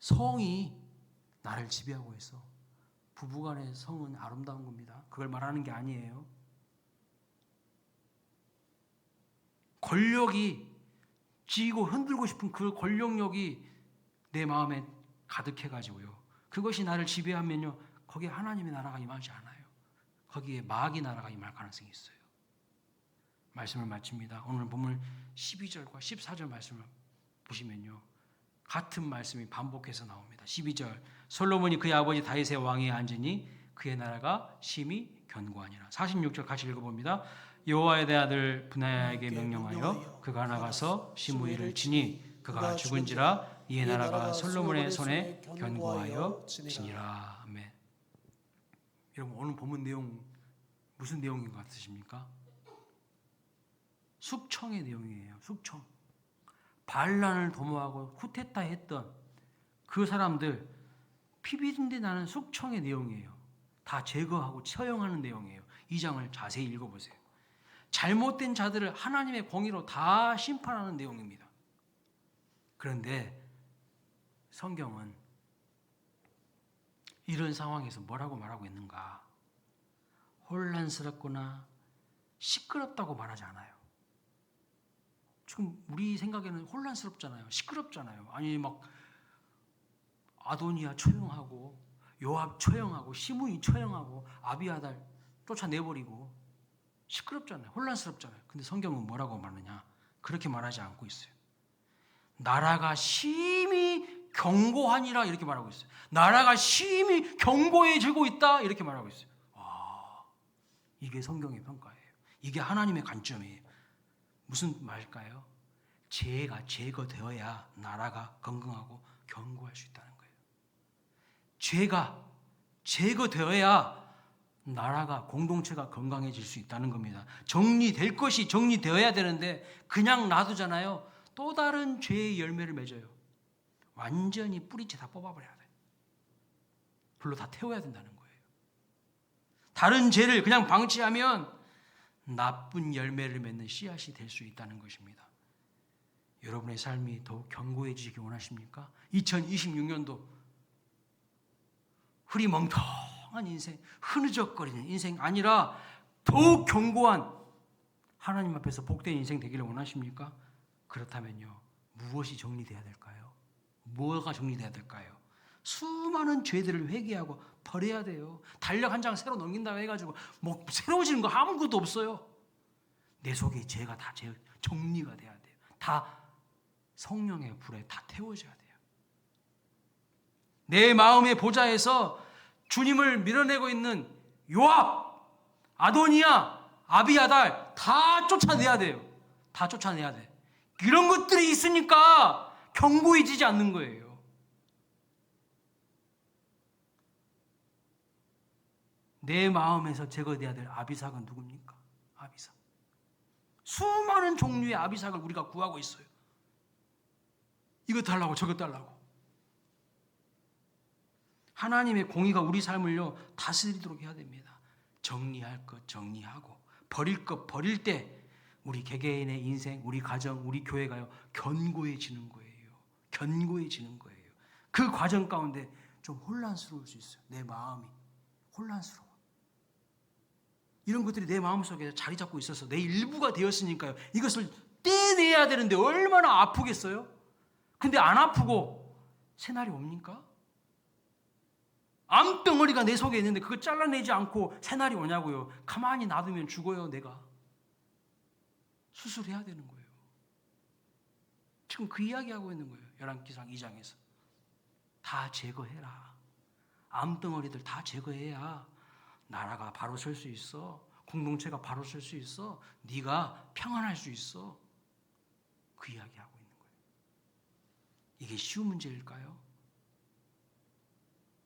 성이 나를 지배하고 있어. 부부간의 성은 아름다운 겁니다. 그걸 말하는 게 아니에요. 권력이 쥐고 흔들고 싶은 그 권력력이 내 마음에 가득해가지고요. 그것이 나를 지배하면요, 거기에 하나님의 나라가 임하지 않아요. 거기에 마귀 나라가 임할 가능성이 있어요. 말씀을 마칩니다. 오늘 본문 12절과 14절 말씀을 보시면요, 같은 말씀이 반복해서 나옵니다. 12절, 솔로몬이 그의 아버지 다윗의 왕위에 앉으니 그의 나라가 심히 견고하니라. 46절 같이 읽어봅니다. 여호와의 아들 브나야에게 명령하여 그가 나가서 시므이를 치니 그가 죽은지라 이의 나라가 솔로몬의 손에 견고하여 지니라. 아멘. 여러분, 오늘 본문 내용 무슨 내용인 것 같으십니까? 숙청의 내용이에요. 숙청. 반란을 도모하고 쿠데타 했던 그 사람들 피비린내 나는 숙청의 내용이에요. 다 제거하고 처형하는 내용이에요. 이 장을 자세히 읽어보세요. 잘못된 자들을 하나님의 공의로 다 심판하는 내용입니다. 그런데 성경은 이런 상황에서 뭐라고 말하고 있는가? 혼란스럽거나 시끄럽다고 말하지 않아요. 지금 우리 생각에는 혼란스럽잖아요. 시끄럽잖아요. 아니 막 아도니아 처형하고 요압 처형하고 시므이 처형하고 아비아달 쫓아내버리고 시끄럽잖아요. 혼란스럽잖아요. 근데 성경은 뭐라고 말하느냐? 그렇게 말하지 않고 있어요. 나라가 심히 견고하니라 이렇게 말하고 있어요. 나라가 심히 견고해지고 있다 이렇게 말하고 있어요. 와, 이게 성경의 평가예요. 이게 하나님의 관점이에요. 무슨 말일까요? 죄가 제거되어야 나라가 건강하고 견고할 수 있다는 거예요. 죄가 제거되어야 나라가 공동체가 건강해질 수 있다는 겁니다. 정리될 것이 정리되어야 되는데 그냥 놔두잖아요. 또 다른 죄의 열매를 맺어요. 완전히 뿌리째 다 뽑아버려야 돼. 불로 다 태워야 된다는 거예요. 다른 죄를 그냥 방치하면 나쁜 열매를 맺는 씨앗이 될 수 있다는 것입니다. 여러분의 삶이 더욱 견고해지기 원하십니까? 2026년도 흐리멍텅한 인생, 흐느적거리는 인생 아니라 더욱 견고한 하나님 앞에서 복된 인생 되기를 원하십니까? 그렇다면요, 무엇이 정리돼야 될까요? 뭐가 정리돼야 될까요? 수많은 죄들을 회개하고 버려야 돼요. 달력 한 장 새로 넘긴다고 해가지고 뭐 새로워지는 거 아무것도 없어요. 내 속에 죄가 다 정리가 돼야 돼요. 다 성령의 불에 다 태워져야 돼요. 내 마음의 보좌에서 주님을 밀어내고 있는 요압, 아도니아, 아비아달 다 쫓아내야 돼요. 다 쫓아내야 돼. 이런 것들이 있으니까 견고해지지 않는 거예요. 내 마음에서 제거돼야 될 아비삭은 누굽니까? 아비삭. 수많은 종류의 아비삭을 우리가 구하고 있어요. 이것 달라고 저것 달라고. 하나님의 공의가 우리 삶을요 다스리도록 해야 됩니다. 정리할 것 정리하고 버릴 것 버릴 때 우리 개개인의 인생, 우리 가정, 우리 교회가요 견고해지는 거예요. 견고해지는 거예요. 그 과정 가운데 좀 혼란스러울 수 있어요. 내 마음이 혼란스러워. 이런 것들이 내 마음속에 자리 잡고 있어서 내 일부가 되었으니까요. 이것을 떼내야 되는데 얼마나 아프겠어요? 근데 안 아프고 새날이 옵니까? 암덩어리가 내 속에 있는데 그거 잘라내지 않고 새날이 오냐고요. 가만히 놔두면 죽어요, 내가. 수술해야 되는 거예요. 지금 그 이야기하고 있는 거예요. 열왕기상 2장에서. 다 제거해라. 암덩어리들 다 제거해야 나라가 바로 설 수 있어. 공동체가 바로 설 수 있어. 네가 평안할 수 있어. 그 이야기하고 있는 거예요. 이게 쉬운 문제일까요?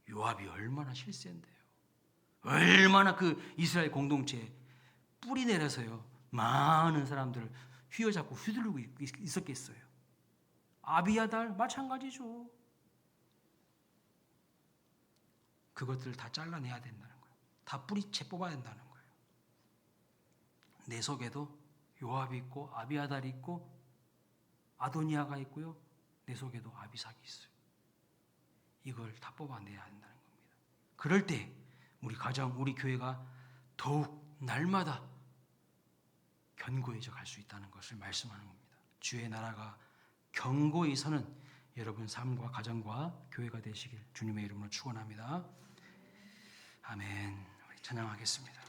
요압이 얼마나 실세인데요. 얼마나 그 이스라엘 공동체에 뿌리 내려서요. 많은 사람들을 휘어잡고 휘두르고 있었겠어요. 아비아달 마찬가지죠. 그것들을 다 잘라내야 된다는 거예요. 다 뿌리채 뽑아야 된다는 거예요. 내 속에도 요압이 있고 아비아달이 있고 아도니아가 있고요. 내 속에도 아비삭이 있어요. 이걸 다 뽑아내야 한다는 겁니다. 그럴 때 우리 가정, 우리 교회가 더욱 날마다 견고해져 갈 수 있다는 것을 말씀하는 겁니다. 주의 나라가 견고히 서는 여러분 삶과 가정과 교회가 되시길 주님의 이름으로 축원합니다. 아멘. 우리 찬양하겠습니다.